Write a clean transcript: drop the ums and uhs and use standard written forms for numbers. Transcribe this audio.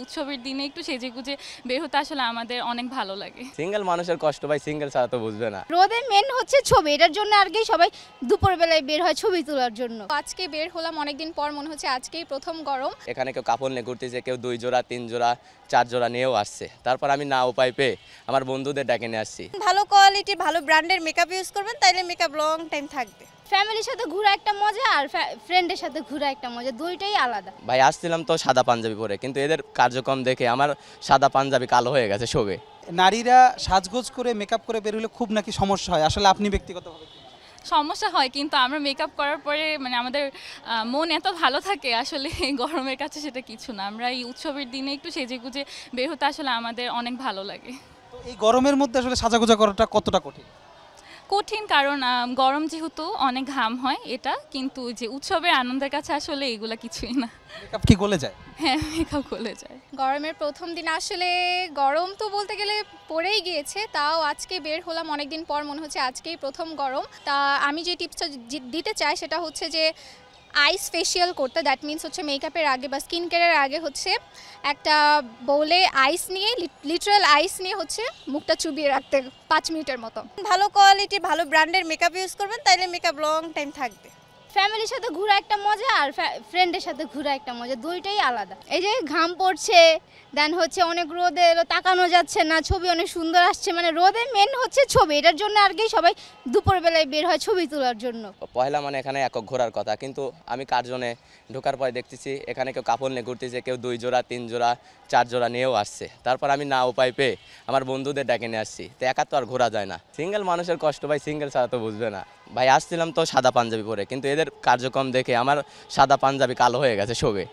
উৎসবের দিনে একটু সেজেগুজে বের হতে আসলে আমাদের অনেক ভালো লাগে। সিঙ্গেল মানুষের কষ্ট ভাই সিঙ্গেল ছাড়া তো বুঝবে না। রোদে মেন হচ্ছে ছবি, এটার জন্য আর কি সবাই দুপুরবেলায় বের হয় ছবি তোলার জন্য। আজকে বের হলাম অনেকদিন পর, মনে হচ্ছে আজকেই প্রথম গরম। এখানে কেউ কাপড় নিয়ে ঘুরতেছে, কেউ 2 জোড়া 3 জোড়া 4 জোড়া নিয়েও আসছে। তারপর আমি না উপায় পেয়ে আমার বন্ধুদের ডেকে নিয়ে আসছি। ভালো কোয়ালিটির ভালো ব্র্যান্ডের মেকআপ ইউজ করবেন, তাইলে মেকআপ লং টাইম থাকবে। ফ্যামিলির সাথে ঘোরা একটা মজা আর ফ্রেন্ডের সাথে ঘোরা একটা মজা, দুইটাই আলাদা। ভাই আসছিলাম তো সাদা পাঞ্জাবি পরে, কিন্তু এদের কার্যক্রম দেখে আমার সাদা পাঞ্জাবি কালো হয়ে গেছে শোকে। নারীরা সাজগোজ করে মেকআপ করে বের হলে খুব নাকি সমস্যা হয়, আসলে আপনি ব্যক্তিগতভাবে কি মনে করেন? সমস্যা হয়, কিন্তু আমরা মেকআপ করার পরে মানে আমাদের মন এত ভালো থাকে আসলে এই গরমের কাছে সেটা কিছু না। আমরা এই উৎসবের দিনে একটু সেজেগুজে বের হতে আসলে আমাদের অনেক ভালো লাগে। তো এই গরমের মধ্যে আসলে সাজাগোজা করাটা কতটা কঠিন? কঠিন, কারণ গরম যেহেতু অনেক ঘাম হয় এটা, কিন্তু যে উৎসবের আনন্দের কাছে আসলে এগুলা কিছুই না। মেকআপ কি গলে যায়? হ্যাঁ, মেকআপ গলে যায়। গরমের প্রথম দিন আসলে গরম তো বলতে গেলে পড়েই গিয়েছে, তাও আজকে বের হলাম অনেকদিন পর, মনে হচ্ছে আজকেই প্রথম গরম। তা আমি যে টিপসটা দিতে চাই সেটা হচ্ছে যে আইস ফেশিয়াল করতে, দ্যাট মিনস হচ্ছে মেকআপের আগে বা স্কিন কেয়ারের আগে হচ্ছে একটা বোলে আইস নিয়ে, লিটারাল আইস নিয়ে হচ্ছে মুখটা চুবিয়ে রাখতে 5 মিনিটের মতো। ভালো কোয়ালিটির ভালো ব্র্যান্ডের মেকআপ ইউজ করবেন, তাইলে মেকআপ লং টাইম থাকবে। ফ্যামিলির সাথে ঘোরা একটা মজা আর ফ্রেন্ডের সাথে ঘোরা একটা মজা, দুইটাই আলাদা। এই যে ঘাম পড়ছে, দেন হচ্ছে অনেক রোদে এলো, তাকানো যাচ্ছে না, ছবি অনেক সুন্দর আসছে। মানে রোদে মেন হচ্ছে ছবি, এটার জন্য আর কি সবাই দুপুরবেলায় বের হয় ছবি তোলার জন্য। পয়লা মানে এখানে একক ঘোরার কথা, কিন্তু আমি কার্জনে ঢোকার পরে দেখতেছি এখানে কেউ কাপড় নিয়ে ঘুরতেছে, কেউ 2 জোড়া 3 জোড়া 4 জোড়া নিয়েও আসছে। তারপর আমি না উপায় পেয়ে আমার বন্ধুদের ডেকে নিয়ে আসছি। তো একা তো আর ঘোরা যায় না। সিঙ্গেল মানুষের কষ্ট ভাই সিঙ্গেল ছাড়া তো বুঝবে না। ভাই আসছিলাম তো সাদা পাঞ্জাবি পরে, কিন্তু এদের কার্যক্রম দেখে আমার সাদা পাঞ্জাবি কালো হয়ে গেছে শোকে।